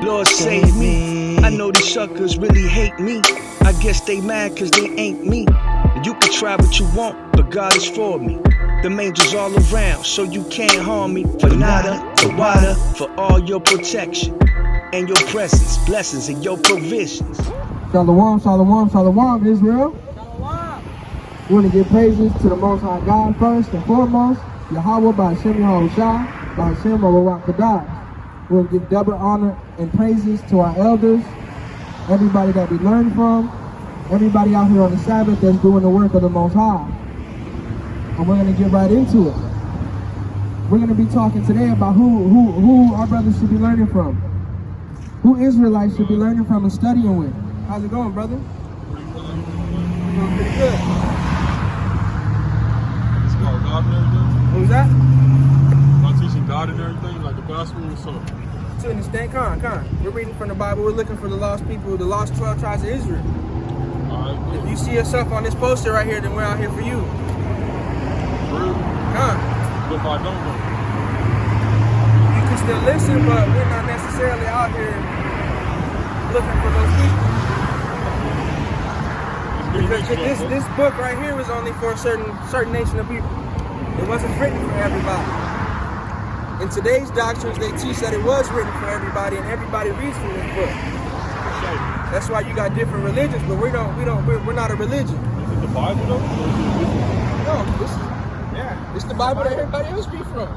Lord save me. I know these suckers really hate me. I guess they mad cause they ain't me. You can try what you want, but God is for me. The angels all around, so you can't harm me. For nada, for water, for all your protection and your presence, blessings and your provisions. Shalom, shalom, shalom, Israel. Shalom. We want to give praises to the Most High God first and foremost. Yahweh by Hashem Yahushua, by Hashem Baruch Kadah. We want to give double honor and praises to our elders, everybody that we learn from, everybody out here on the Sabbath that's doing the work of the Most High. And we're going to get right into it. We're going to be talking today about who our brothers should be learning from. Who Israelites should be learning from and studying with. How's it going, brother? Doing pretty good. It's called God and everything? What was that? About teaching God and everything, like the gospel and so. To understand, Con. We're reading from the Bible. We're looking for the lost people, the lost 12 tribes of Israel. Alright, If you see yourself on this poster right here, then we're out here for you. real. Con. But if I don't know. You can still listen, but we're not necessarily out here looking for those people. Because this book right here was only for a certain nation of people. It wasn't written for everybody. In today's doctrines, they teach that it was written for everybody, and everybody reads from this book. That's why you got different religions, but we're not a religion. Is it the Bible though? No, it's the Bible that everybody else read from.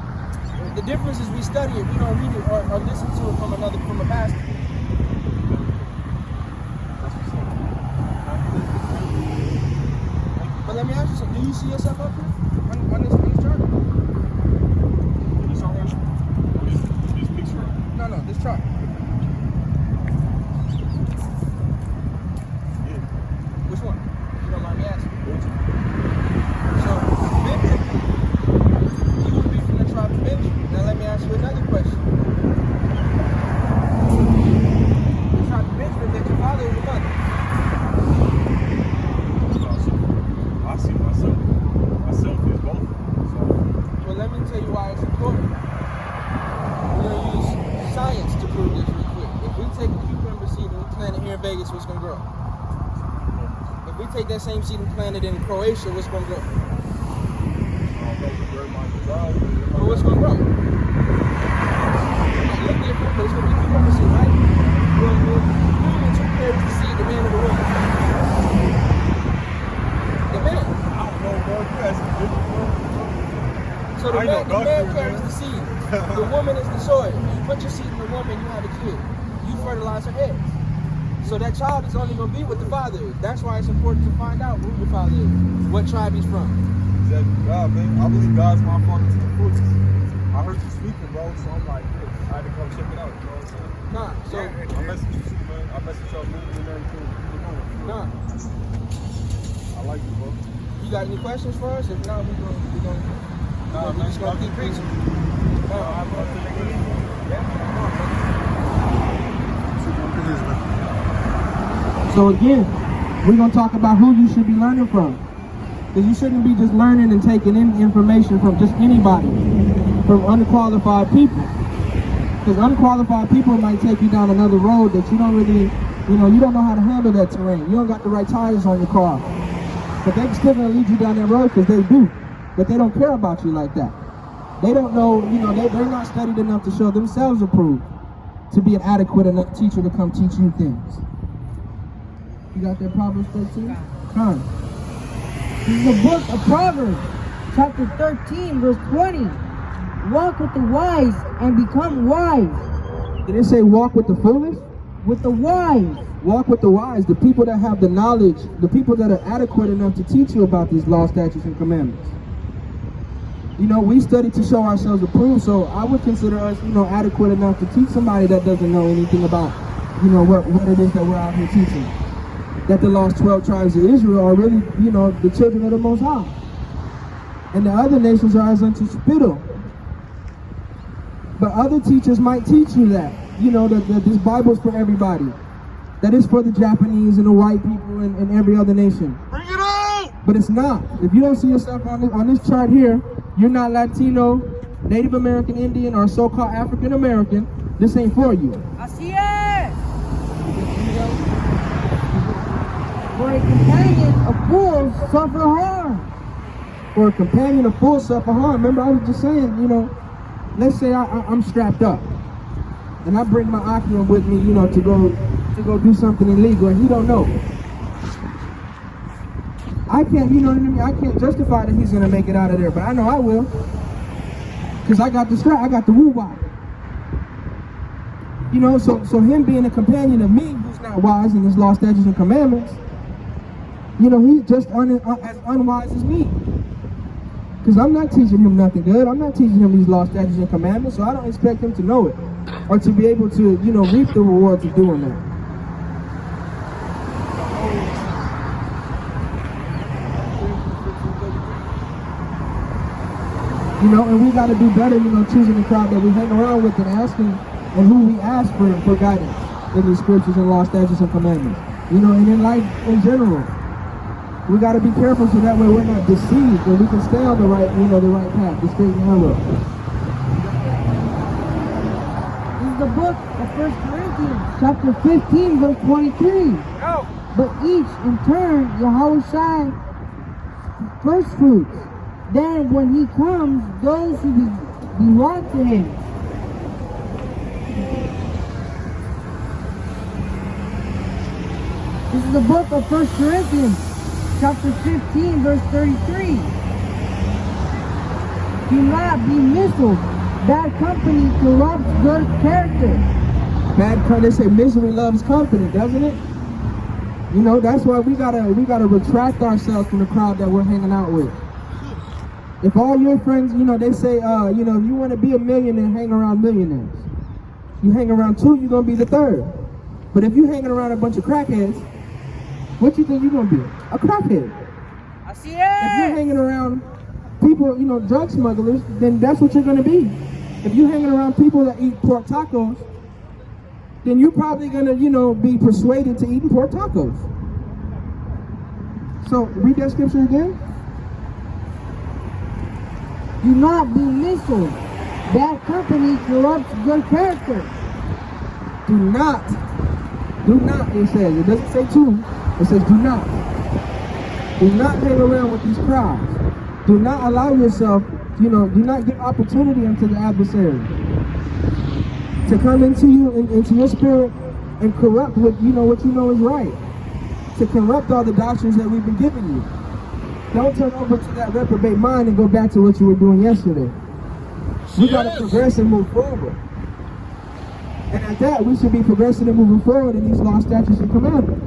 The difference is we study it. We don't read it or listen to it from a pastor. But let me ask you something. Do you see yourself up here on this chart? This already? This picture. No, this chart. Yeah. Which one? If you don't mind me asking. So, Benjamin, you would be from the tribe of Benjamin. Now let me ask you another question. The tribe of Benjamin, that your father or your mother? I see myself as both. So, Well, let me tell you why it's important. We're going to use science to prove this real quick. If we take a cucumber seed and we plant it here in Vegas, what's going to grow? If we take that same seed and plant it in Croatia, what's going to grow? Well, what's going to grow? It might look different, but it's going to be cucumber seed, right? Well, who carries the seed, the man or the woman? The man. I don't know, bro. You asking different, bro. So the man carries the seed. The woman is the soil. You put your seed in the woman, you have a kid. You fertilize her eggs. So that child is only going to be what the father is. That's why it's important to find out who your father is, what tribe he's from. Exactly. God, man. I believe God's my father to the fullest. I heard you speaking, bro, so I'm like, I had to come check it out. You know what I'm saying? Nah, so I mess with you too, man. I mess with y'all moving and everything. nah. I like you, bro. You got any questions for us? If not, we're just gonna keep preaching. So again, we're gonna talk about who you should be learning from. Because you shouldn't be just learning and taking in information from just anybody, from unqualified people. Because unqualified people might take you down another road that you don't really, you don't know how to handle that terrain. You don't got the right tires on your car. But they're still gonna lead you down that road because they do. But they don't care about you like that. They don't know, they're not studied enough to show themselves approved to be an adequate enough teacher to come teach you things. You got that Proverbs 13? Come. This is the book of Proverbs, chapter 13, verse 20. Walk with the wise and become wise. Did it say walk with the foolish? With the wise. Walk with the wise, the people that have the knowledge, the people that are adequate enough to teach you about these laws, statutes, and commandments. We study to show ourselves approved, so I would consider us, adequate enough to teach somebody that doesn't know anything about, what it is that we're out here teaching. That the lost 12 tribes of Israel are really, the children of the Most High. And the other nations are as unto spittle. But other teachers might teach you that, that this Bible's for everybody. That is for the Japanese and the white people and every other nation. Bring it on! But it's not. If you don't see yourself on this chart here, you're not Latino, Native American, Indian, or so-called African American, this ain't for you. Así es. For a companion of fools suffer harm. For a companion of fools suffer harm. Remember, I was just saying, let's say I'm strapped up, and I bring my Akim with me, to go do something illegal, and he don't know. I can't, I can't justify that he's gonna make it out of there, but I know I will, because I got the strap, I got the woo-wop. So him being a companion of me, who's not wise in his law, statutes, and commandments, he's just as unwise as me. Because I'm not teaching him nothing good. I'm not teaching him these law, statutes, and commandments, so I don't expect him to know it or to be able to, reap the rewards of doing that. And we got to do better, choosing the crowd that we hang around with and asking, and who we ask for guidance in the scriptures and law, statutes, and commandments. And in life in general. We got to be careful so that way we're not deceived and we can stay on the right, the right path, the straight and narrow. This is the book of 1 Corinthians, chapter 15, verse 23. But each in turn, Yahushua first fruits. Then when he comes, those who belong to him. This is the book of 1 Corinthians, chapter 15, verse 33. Do not be misled. Bad company corrupts good character. They say misery loves company, doesn't it? That's why we gotta retract ourselves from the crowd that we're hanging out with. If all your friends, they say, if you want to be a millionaire, hang around millionaires. You hang around two, you're gonna be the third. But if you hanging around a bunch of crackheads, what you think you're gonna be? A crackhead. I see it. If you're hanging around people, drug smugglers, then that's what you're gonna be. If you're hanging around people that eat pork tacos, then you're probably gonna, be persuaded to eating pork tacos. So read that scripture again. Do not be misled. Bad company corrupts good character. Do not, it says. It doesn't say to, it says do not. Do not hang around with these crowds. Do not allow yourself, do not give opportunity unto the adversary to come into you, into your spirit and corrupt what is right. To corrupt all the doctrines that we've been giving you. Don't turn over to that reprobate mind and go back to what you were doing yesterday. We got to progress and move forward. And at that, we should be progressing and moving forward in these law, statutes, and commandments.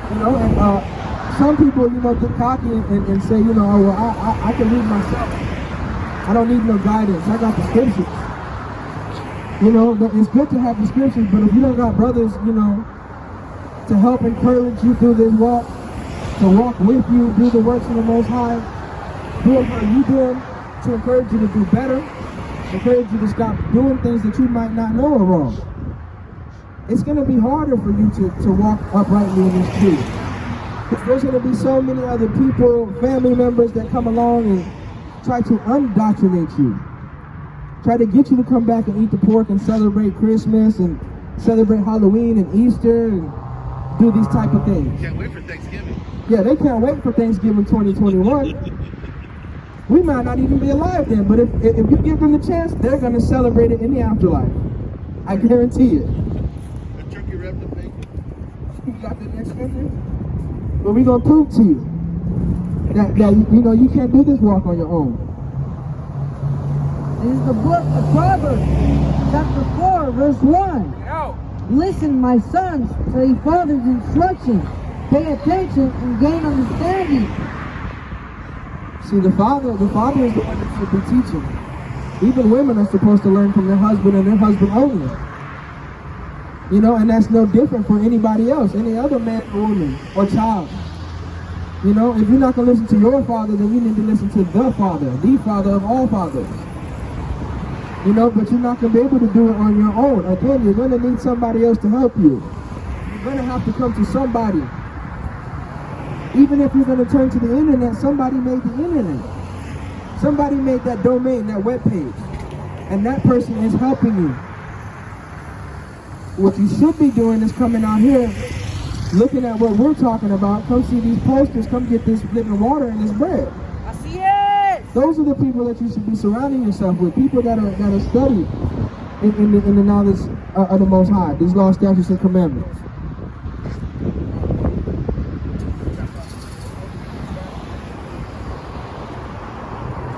And some people, get cocky and say, oh, well, I can lead myself. I don't need no guidance. I got the scriptures. It's good to have the scriptures, but if you don't got brothers, to help encourage you through this walk, to walk with you, do the works of the Most High, do it how you do them, to encourage you to do better, encourage you to stop doing things that you might not know are wrong. It's going to be harder for you to walk uprightly in this truth. Because there's going to be so many other people, family members that come along and try to undoctrinate you. Try to get you to come back and eat the pork and celebrate Christmas and celebrate Halloween and Easter and do these type of things. Can't wait for Thanksgiving. Yeah, they can't wait for Thanksgiving 2021. We might not even be alive then, but if you give them the chance, they're going to celebrate it in the afterlife. I guarantee it. A turkey wrapped in bacon. You got the next scripture? But we're going to prove to you that you can't do this walk on your own. This is the book of Proverbs, chapter 4, verse 1. Listen, my sons, to your father's instruction. Pay attention and gain understanding. See, the father is the one that should be teaching. Even women are supposed to learn from their husband and their husband only. And that's no different for anybody else, any other man or woman or child. If you're not going to listen to your father, then you need to listen to the Father of all fathers. But you're not going to be able to do it on your own. Again, you're going to need somebody else to help you. You're going to have to come to somebody. Even if you're going to turn to the internet, somebody made the internet. Somebody made that domain, that web page. And that person is helping you. what you should be doing is coming out here, looking at what we're talking about. Come see these posters. Come get this living water and this bread. Así es. Those are the people that you should be surrounding yourself with. People that are studied in the knowledge of the Most High. These laws, statutes, and commandments.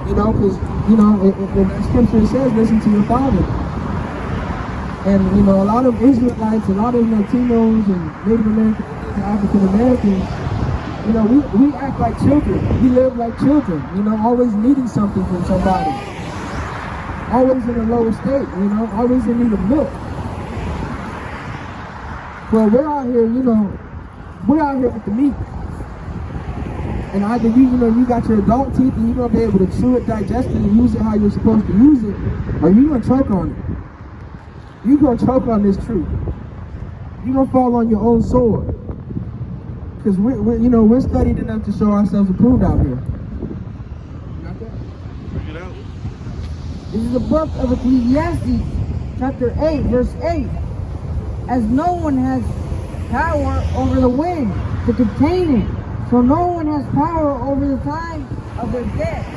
You know, because, you know, the scripture says, listen to your father. And, you know, a lot of Israelites, a lot of Latinos and Native Americans, African Americans, you know, we act like children. We live like children, you know, always needing something from somebody. Always in a lower state, you know, always in need of milk. Well, we're out here, you know, we're out here with the meat. And either you got your adult teeth and you're going to be able to chew it, digest it, and use it how you're supposed to use it, or you're going to choke on it. You're going to choke on this truth. You're going to fall on your own sword. Because we're studied enough to show ourselves approved out here. Bring it out. This is the book of Ecclesiastes, chapter 8, verse 8. As no one has power over the wind to contain it, so no one has power over the time of their death.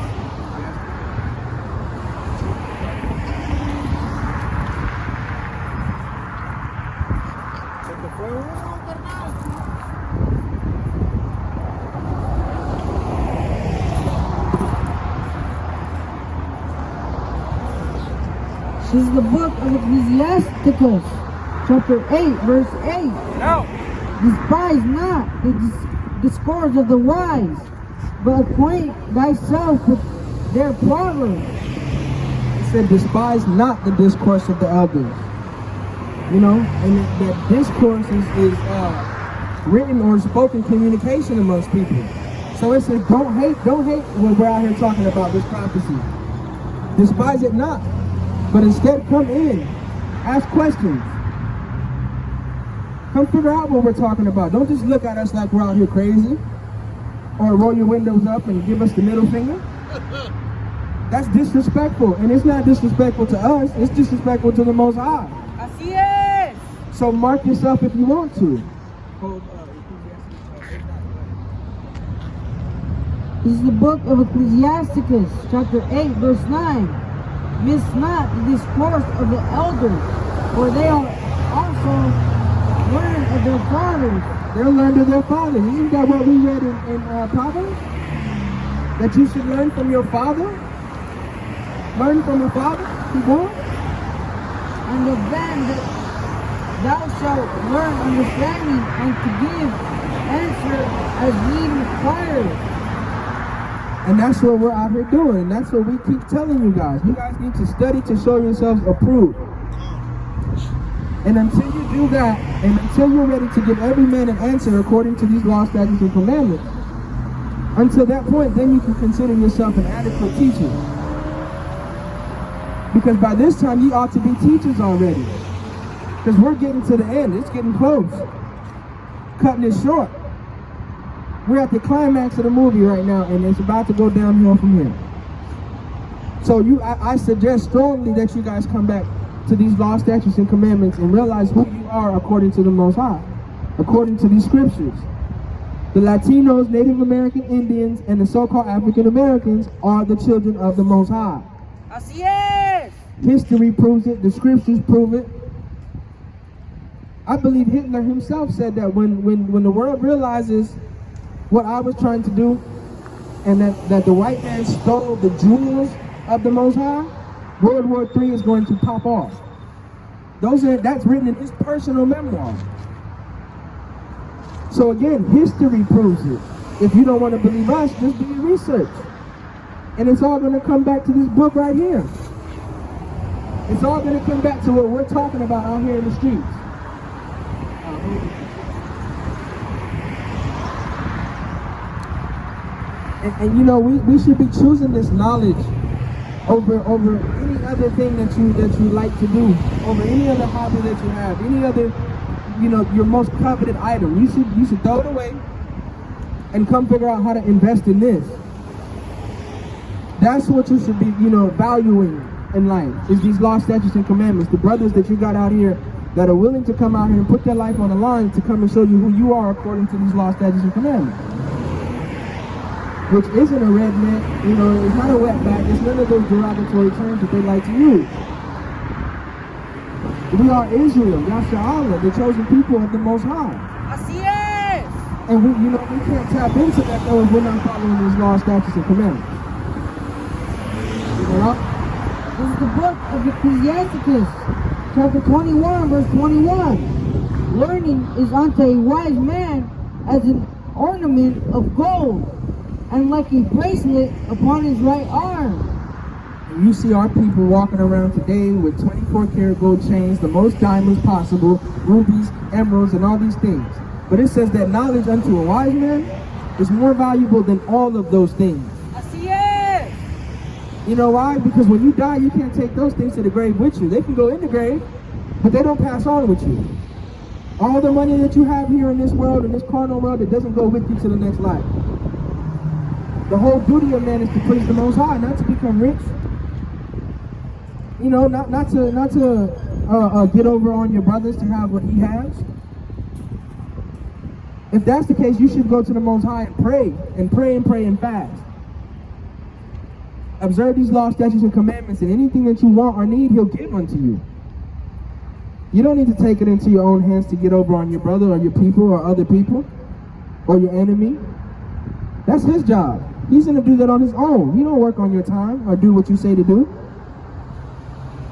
This is the book of Ecclesiasticus, chapter 8, verse 8. No. Despise not the discourse of the wise, but acquaint thyself with their proverbs. It said, despise not the discourse of the elders. You know, and that discourse is written or spoken communication amongst people. So it says, don't hate what we're out here talking about, this prophecy. Despise it not, but instead come in, ask questions. Come figure out what we're talking about. Don't just look at us like we're out here crazy, or roll your windows up and give us the middle finger. That's disrespectful, and it's not disrespectful to us, it's disrespectful to the Most High. Así es. So mark yourself if you want to. This is the book of Ecclesiasticus, chapter 8, verse 9. Miss not the discourse of the elders, for they are also learned of their fathers. They're learned of their fathers. Isn't that what we read in Proverbs? That you should learn from your father? Learn from your father? Keep on. And of them that thou shalt learn understanding and to give answer as need requires. And that's what we're out here doing. That's what we keep telling you guys. You guys need to study to show yourselves approved. And until you do that, and until you're ready to give every man an answer according to these laws, statutes, and commandments, until that point, then you can consider yourself an adequate teacher. Because by this time, you ought to be teachers already. Because we're getting to the end. It's getting close. Cutting it short. We're at the climax of the movie right now, and it's about to go downhill from here. So I suggest strongly that you guys come back to these laws, statutes, and commandments and realize who you are according to the Most High, according to these scriptures. The Latinos, Native American Indians, and the so-called African Americans are the children of the Most High. Así es. History proves it. The scriptures prove it. I believe Hitler himself said that when the world realizes what I was trying to do, and that the white man stole the jewels of the Most High, World War III is going to pop off. That's written in his personal memoir. So again, history proves it. If you don't want to believe us, just do your research. And it's all going to come back to this book right here. It's all going to come back to what we're talking about out here in the streets. And you know, we should be choosing this knowledge over any other thing that you like to do, over any other hobby that you have, any other, you know, your most coveted item. You should throw it away and come figure out how to invest in this. That's what you should be, you know, valuing in life, is these laws, statutes, and commandments. The brothers that you got out here that are willing to come out here and put their life on the line to come and show you who you are according to these laws, statutes, and commandments. Which isn't a redneck, it's not a wetback, it's none of those derogatory terms that they like to use. We are Israel, Yasha'Allah, the chosen people of the Most High. Así es. And we can't tap into that though if we're not following these laws, statutes, and commandments. This is the book of Ecclesiasticus, chapter 21, verse 21. Learning is unto a wise man as an ornament of gold, and like a bracelet upon his right arm. You see our people walking around today with 24 karat gold chains, the most diamonds possible, rubies, emeralds, and all these things. But it says that knowledge unto a wise man is more valuable than all of those things. Así es. You know why? Because when you die, you can't take those things to the grave with you. They can go in the grave, but they don't pass on with you. All the money that you have here in this world, in this carnal world, it doesn't go with you to the next life. The whole duty of man is to praise the Most High, not to become rich. Not to get over on your brothers to have what he has. If that's the case, you should go to the Most High and pray and fast. Observe these laws, statutes, and commandments, and anything that you want or need, he'll give unto you. You don't need to take it into your own hands to get over on your brother or your people or other people or your enemy. That's his job. He's going to do that on his own. He don't work on your time or do what you say to do.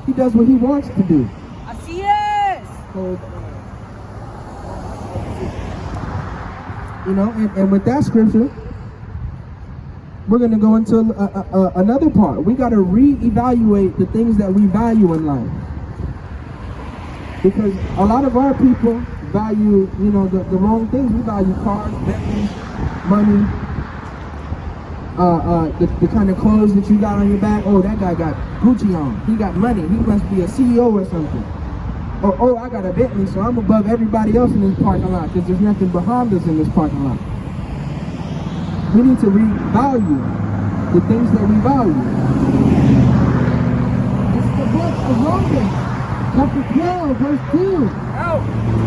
He does what he wants to do. Así es. So, and with that scripture, we're going to go into another part. We got to reevaluate the things that we value in life. Because a lot of our people value, the wrong things. We value cars, Bentleys, money, the kind of clothes that you got on your back. Oh, that guy got Gucci on. He got money. He must be a CEO or something. Or, oh, I got a Bentley, so I'm above everybody else in this parking lot because there's nothing but Hondas in this parking lot. We need to revalue the things that we value. This is the book of Romans, chapter 12, verse 2.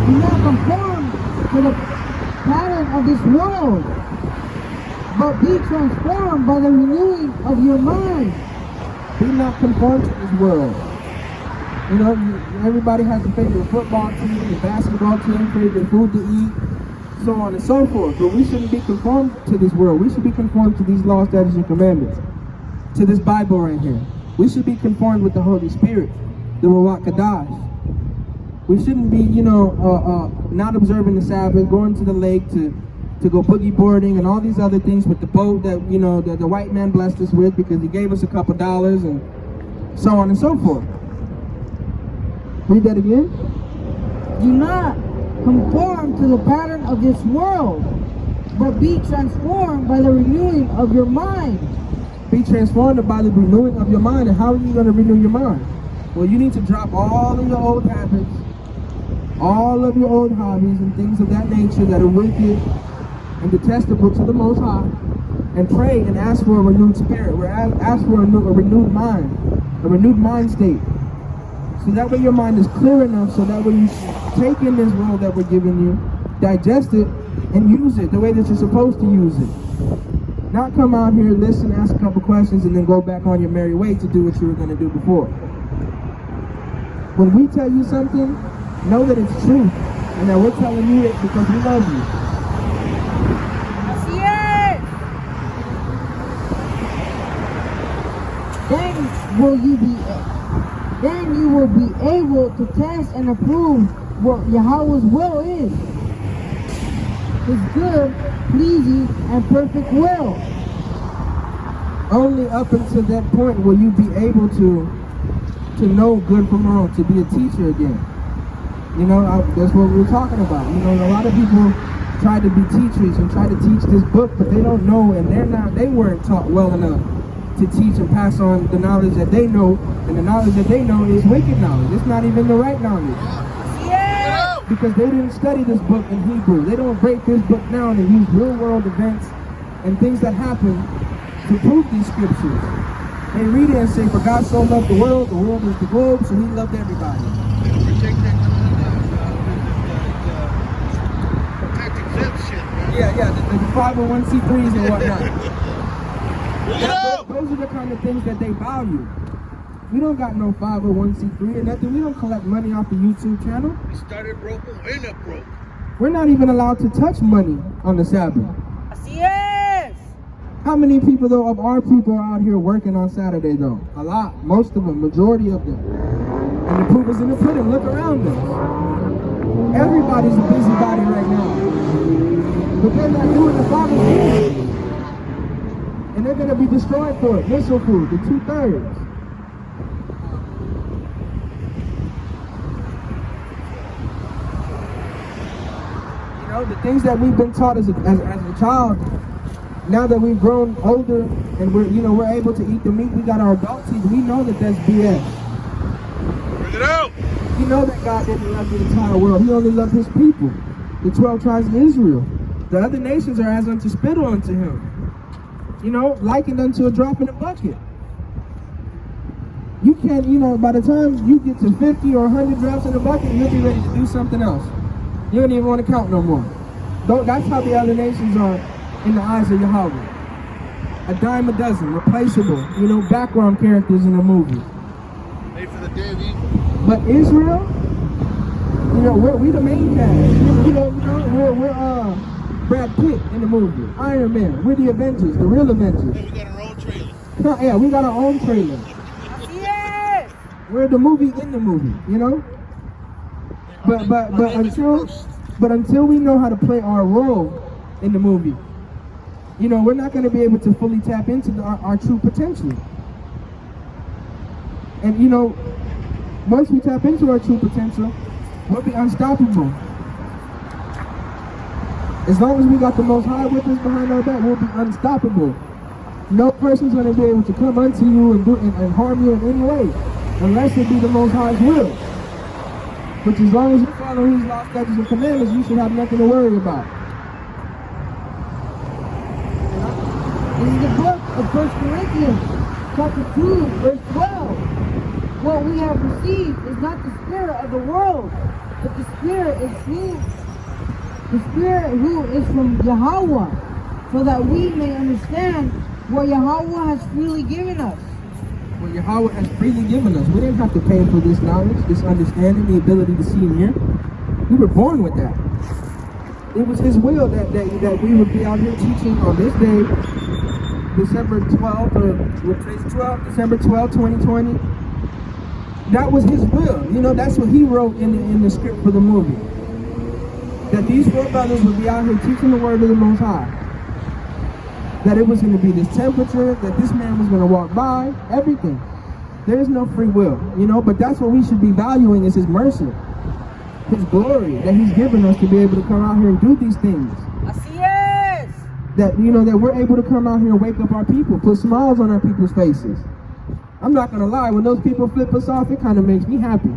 Do not conform to the pattern of this world, but be transformed by the renewing of your mind. Be not conformed to this world. Everybody has a favorite football team, a basketball team, favorite food to eat, so on and so forth. But we shouldn't be conformed to this world. We should be conformed to these laws, statutes, and commandments, to this Bible right here. We should be conformed with the Holy Spirit, the Ruach Kadash. We shouldn't be, not observing the Sabbath, going to the lake to go boogie boarding and all these other things with the boat that, that the white man blessed us with because he gave us a couple dollars and so on and so forth. Read that again. Do not conform to the pattern of this world, but be transformed by the renewing of your mind. Be transformed by the renewing of your mind. And how are you going to renew your mind? Well, you need to drop all of your old habits, all of your old hobbies and things of that nature that are wicked and detestable to the Most High, and pray and ask for a renewed spirit. Ask for a renewed mind, a renewed mind state. So that way your mind is clear enough so that way you take in this world that we're giving you, digest it, and use it the way that you're supposed to use it. Not come out here, listen, ask a couple questions, and then go back on your merry way to do what you were going to do before. When we tell you something, know that it's true, and that we're telling you it because we love you. Así es. Then you will be able to test and approve what Yahweh's will is. His good, pleasing, and perfect will. Only up until that point will you be able to know good from wrong, to be a teacher again. That's what we're talking about. A lot of people try to be teachers and try to teach this book, but they don't know, and they weren't taught well enough to teach and pass on the knowledge that they know, and the knowledge that they know is wicked knowledge. It's not even the right knowledge. Yeah. Because they didn't study this book in Hebrew. They don't break this book down and use real world events and things that happen to prove these scriptures. They read it and say, for God so loved the world is the globe, so he loved everybody. Protect that. the 501c3s and whatnot. Get Those are the kind of things that they value. We don't got no 501c3 or nothing. We don't collect money off the YouTube channel. We started broke, we end up broke. We're not even allowed to touch money on the Sabbath. Así es. How many people though of our people are out here working on Saturday though? A lot, most of them, majority of them. And the proof is in the pudding. Look around us. Everybody's a busybody right now. But they're not doing the Father's will. And they're gonna be destroyed for it. Missile food, the 2/3. You know, the things that we've been taught as a child, now that we've grown older and we're able to eat the meat, we got our adult teeth, we know that that's BS. Bring it out! We know that God didn't love the entire world. He only loved his people, the 12 tribes of Israel. The other nations are as unto spittle unto him. You know, likened unto a drop in a bucket. You can't, by the time you get to 50 or 100 drops in a bucket, you'll be ready to do something else. You don't even want to count no more. That's how the other nations are in the eyes of Yahweh. A dime a dozen, replaceable, background characters in a movie. Made for the day of evil. But Israel, we the main cast. We're Brad Pitt in the movie, Iron Man. We're the Avengers, the real Avengers. Hey, we got our own trailer. Yeah, we got our own trailer. Así es. We're the movie in the movie, But until we know how to play our role in the movie, we're not going to be able to fully tap into our true potential. And once we tap into our true potential, we'll be unstoppable. As long as we got the Most High with us behind our back, we'll be unstoppable. No person's going to be able to come unto you and harm you in any way, unless it be the Most High's will. Which, as long as you follow his law, statutes, and commandments, you should have nothing to worry about. This is the book of 1 Corinthians, chapter 2, verse 12. What we have received is not the spirit of the world, but the spirit who is from Yahweh, so that we may understand what Yahweh has freely given us. What Yahweh has freely given us. We didn't have to pay for this knowledge, this understanding, the ability to see and hear. We were born with that. It was his will that we would be out here teaching on this day, December 12th, December 12th, 2020. That was his will. That's what he wrote in the script for the movie. That these four brothers would be out here teaching the word of the Most High. That it was going to be this temperature, that this man was going to walk by, everything. There is no free will, but that's what we should be valuing is his mercy, his glory, that he's given us to be able to come out here and do these things. Así es. That, that we're able to come out here and wake up our people, put smiles on our people's faces. I'm not going to lie, when those people flip us off, it kind of makes me happy.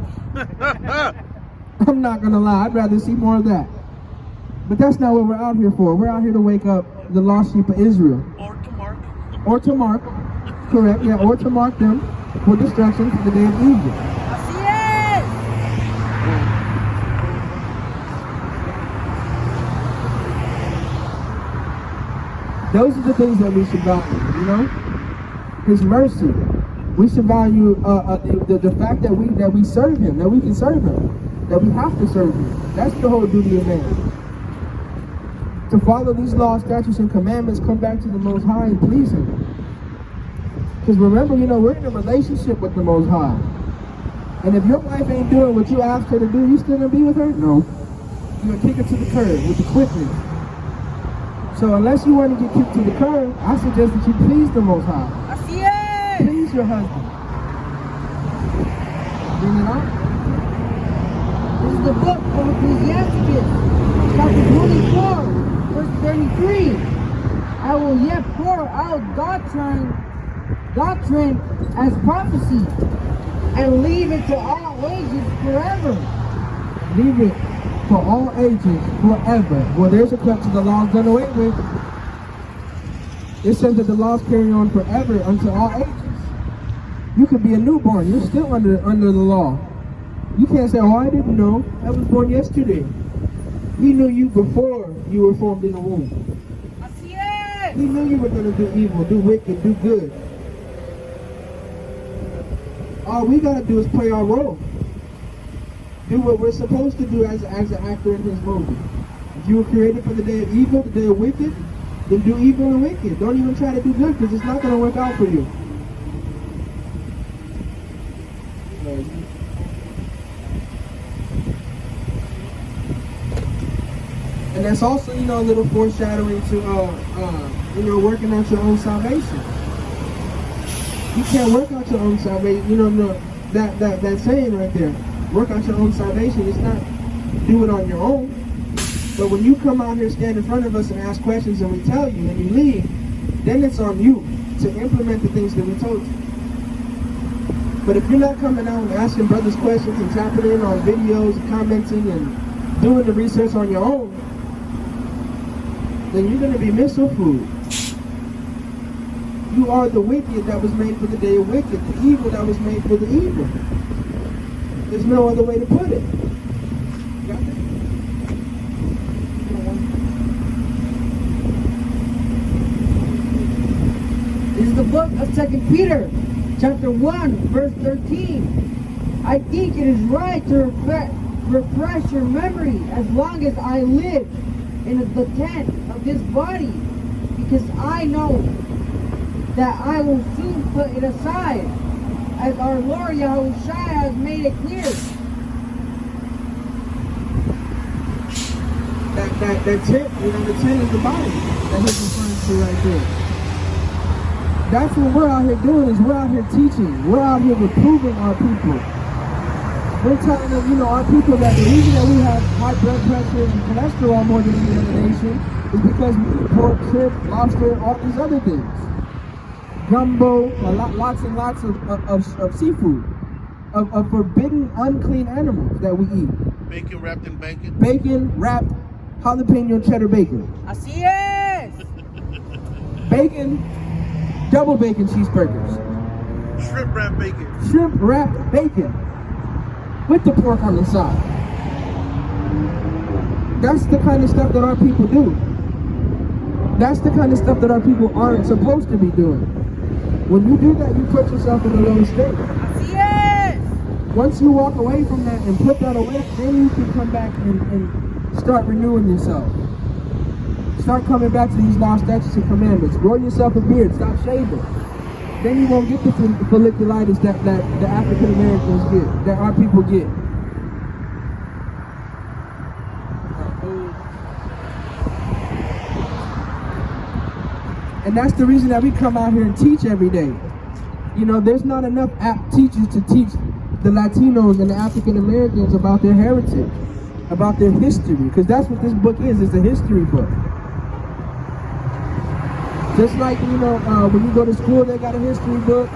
I'm not going to lie, I'd rather see more of that. But that's not what we're out here for. We're out here to wake up the lost sheep of Israel. Or to mark, correct, yeah, or to mark them for destruction for the day of evil. Así es. Those are the things that we should value, His mercy. We should value the fact that we serve him, that we can serve him, that we have to serve him. That's the whole duty of man. To follow these laws, statutes, and commandments, come back to the Most High and please him. Because remember, we're in a relationship with the Most High. And if your wife ain't doing what you asked her to do, you still gonna be with her? No. You're gonna kick her to the curb with the quickness. So unless you want to get kicked to the curb, I suggest that you please the Most High. Así es. Please your husband. Bring it on. This is the book of Ecclesiastes, chapter 24. Verse 33, I will yet pour out doctrine as prophecy, and leave it to all ages forever. Leave it for all ages forever. Well, there's a cut to the laws done away with. It says that the laws carry on forever unto all ages. You could be a newborn, you're still under the law. You can't say, oh, I didn't know, I was born yesterday. He knew you before you were formed in the womb. Así es. He knew you were going to do evil, do wicked, do good. All we got to do is play our role. Do what we're supposed to do as an actor in his movie. If you were created for the day of evil, the day of wicked, then do evil and wicked. Don't even try to do good because it's not going to work out for you. And that's also, you know, a little foreshadowing to, you know, working out your own salvation. You can't work out your own salvation. You know, that saying right there, work out your own salvation. It's not do it on your own. But when you come out here, stand in front of us and ask questions and we tell you and you leave, then it's on you to implement the things that we told you. But if you're not coming out and asking brothers questions and tapping in on videos, commenting and doing the research on your own, then you're going to be missile food. You are the wicked that was made for the day of wicked, the evil that was made for the evil. There's no other way to put it. Got it? This is the book of 2 Peter, chapter 1, verse 13. I think it is right to refresh your memory as long as I live in the tent of this body, because I know that I will soon put it aside, as our Lord Yahushua has made it clear. That tent, you know, the tent is the body that he's referring to right there. That's what we're out here doing, is we're out here teaching. We're out here reproving our people. We're telling them, you know, our people, that the reason that we have high blood pressure and cholesterol more than any other nation is because we eat pork, shrimp, lobster, all these other things. Gumbo, lots and lots of seafood, of forbidden, unclean animals that we eat. Bacon wrapped in bacon. Bacon wrapped jalapeno cheddar bacon. Así es. Bacon, double bacon cheeseburgers. Shrimp wrapped bacon. Shrimp wrapped bacon with the pork on the side. That's the kind of stuff that our people do. That's the kind of stuff that our people aren't supposed to be doing. When you do that, you put yourself in a low state. Así es. Once you walk away from that and put that away, then you can come back and start renewing yourself. Start coming back to these law, statutes, and commandments. Grow yourself a beard. Stop shaving. Then you won't get the folliculitis that the African Americans get, that our people get. And that's the reason that we come out here and teach every day. You know, there's not enough apt teachers to teach the Latinos and the African Americans about their heritage, about their history, because that's what this book is. It's a history book. Just like, you know, when you go to school, they got a history book.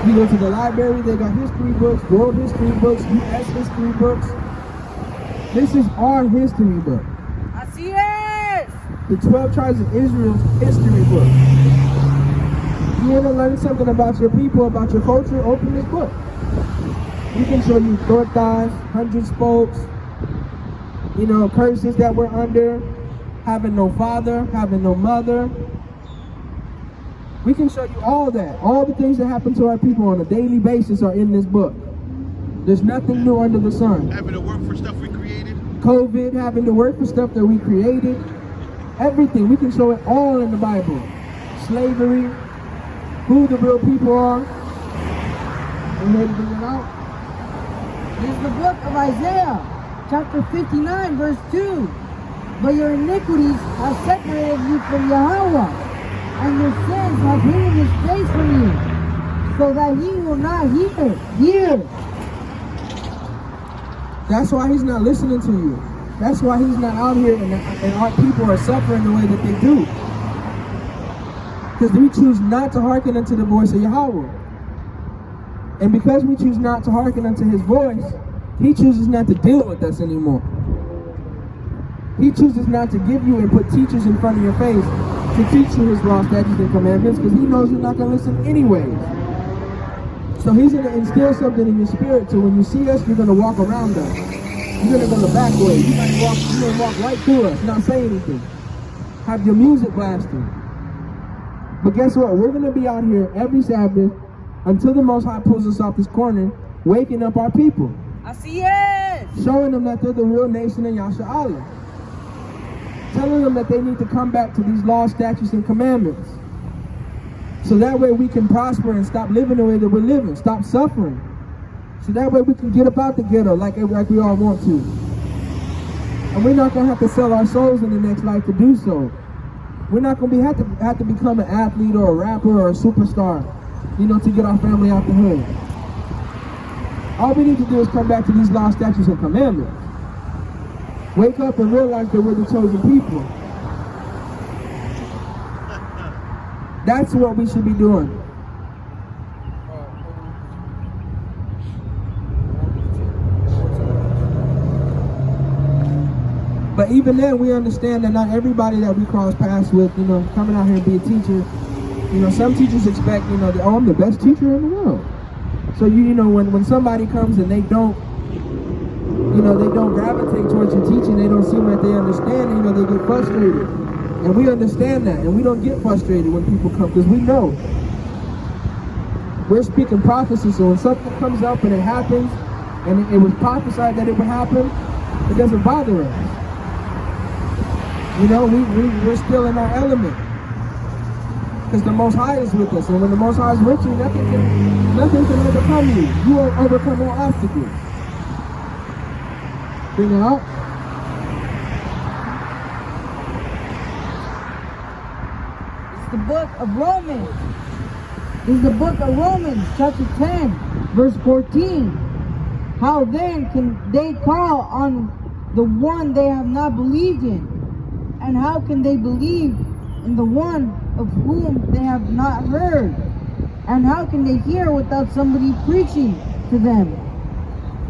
You go to the library, they got history books, world history books, U.S. history books. This is our history book. Así es. The 12 Tribes of Israel's history book. You want to learn something about your people, about your culture, open this book. We can show you tortas, 100 spokes, you know, curses that we're under, having no father, having no mother. We can show you all that. All the things that happen to our people on a daily basis are in this book. There's nothing new under the sun. Having to work for stuff we created. COVID, having to work for stuff that we created. Everything. We can show it all in the Bible. Slavery, who the real people are. And then bring it out. This is the book of Isaiah, chapter 59, verse 2. But your iniquities have separated you from Yahweh, and your sins have hidden his face from you, so that he will not hear. That's why he's not listening to you. That's why he's not out here and our people are suffering the way that they do. Because we choose not to hearken unto the voice of Yahweh. And because we choose not to hearken unto his voice, he chooses not to deal with us anymore. He chooses not to give you and put teachers in front of your face to teach you his law, statutes, and commandments, because he knows you're not going to listen anyways. So he's going to instill something in your spirit, so when you see us, you're going to walk around us. You're gonna go the back way. You might walk right through us, not say anything. Have your music blasting. But guess what? We're gonna be out here every Sabbath until the Most High pulls us off this corner, waking up our people. Así es. Showing them that they're the real nation in Yasha Allah. Telling them that they need to come back to these laws, statutes, and commandments. So that way we can prosper and stop living the way that we're living, stop suffering. So that way we can get up out the ghetto like we all want to. And we're not gonna have to sell our souls in the next life to do so. We're not gonna have to become an athlete or a rapper or a superstar, to get our family out the hood. All we need to do is come back to these laws, statutes, and commandments. Wake up and realize that we're the chosen people. That's what we should be doing. But even then, we understand that not everybody that we cross paths with, coming out here and be a teacher, some teachers expect, that, I'm the best teacher in the world. So, when somebody comes and they don't gravitate towards your teaching, they don't seem like they understand, they get frustrated. And we understand that, and we don't get frustrated when people come, because we know. We're speaking prophecy, so when something comes up and it happens, and it was prophesied that it would happen, it doesn't bother us. We're still in our element. Because the Most High is with us, and when the Most High is with you, nothing can overcome you. You won't overcome all obstacles. Bring it up. It's the book of Romans. It's the book of Romans, chapter 10, verse 14. How then can they call on the one they have not believed in? And how can they believe in the one of whom they have not heard? And how can they hear without somebody preaching to them?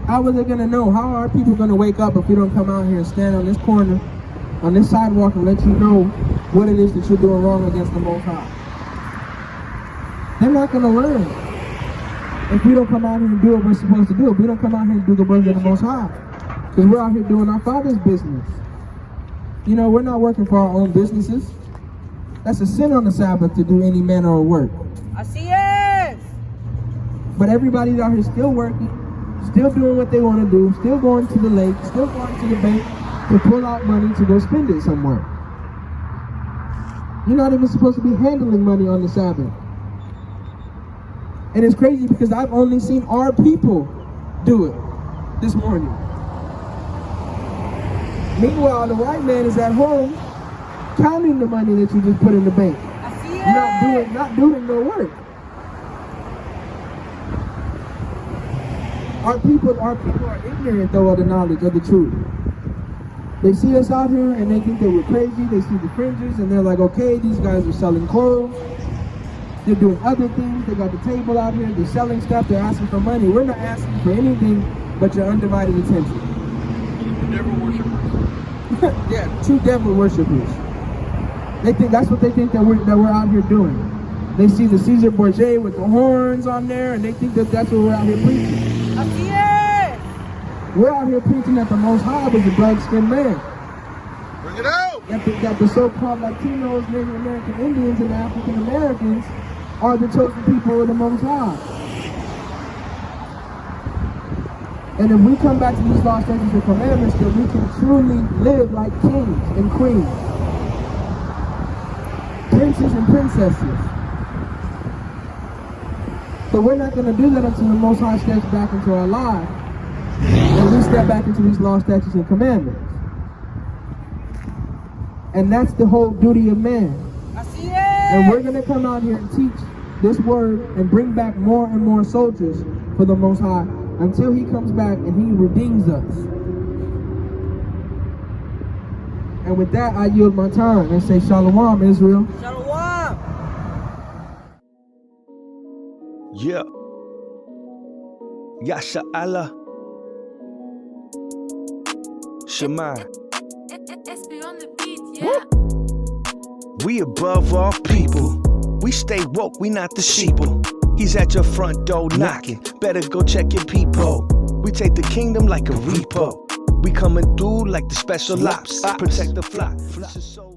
How are they going to know? How are people going to wake up if we don't come out here and stand on this corner, on this sidewalk, and let you know what it is that you're doing wrong against the Most High? They're not going to learn if we don't come out here and do what we're supposed to do. If we don't come out here and do the work of the Most High. Because we're out here doing our Father's business. We're not working for our own businesses. That's a sin on the Sabbath to do any manner of work. Así es. But everybody's out here still working, still doing what they want to do, still going to the lake, still going to the bank to pull out money to go spend it somewhere. You're not even supposed to be handling money on the Sabbath. And it's crazy because I've only seen our people do it this morning. Meanwhile, the white man is at home counting the money that you just put in the bank. Not doing no work. Our people are ignorant though of the knowledge of the truth. They see us out here and they think that we're crazy. They see the fringes and they're like, okay, these guys are selling clothes. They're doing other things. They got the table out here. They're selling stuff. They're asking for money. We're not asking for anything but your undivided attention. Devil worshippers. Yeah, true devil worshippers. They think that's what they think that we're out here doing. They see the Caesar Borgia with the horns on there, and they think that that's what we're out here preaching. Así es. We're out here preaching that the Most High was a dark-skinned man. Bring it out. That the so-called Latinos, Native American Indians, and African Americans are the chosen people of the Most High. And if we come back to these laws, statutes, and commandments, then we can truly live like kings and queens, princes and princesses. But we're not going to do that until the Most High steps back into our lives, and we step back into these laws, statutes, and commandments. And that's the whole duty of man. Así es. And we're going to come out here and teach this word and bring back more and more soldiers for the Most High, until he comes back and he redeems us. And with that, I yield my time and say Shalom, Israel. Shalom. Yeah. Yasha Allah. Shema. It's beyond the beat, yeah. We above all people. We stay woke, we not the sheeple. He's at your front door knocking. Better go check your peephole. We take the kingdom like a repo. We coming through like the special ops. Protect the flock.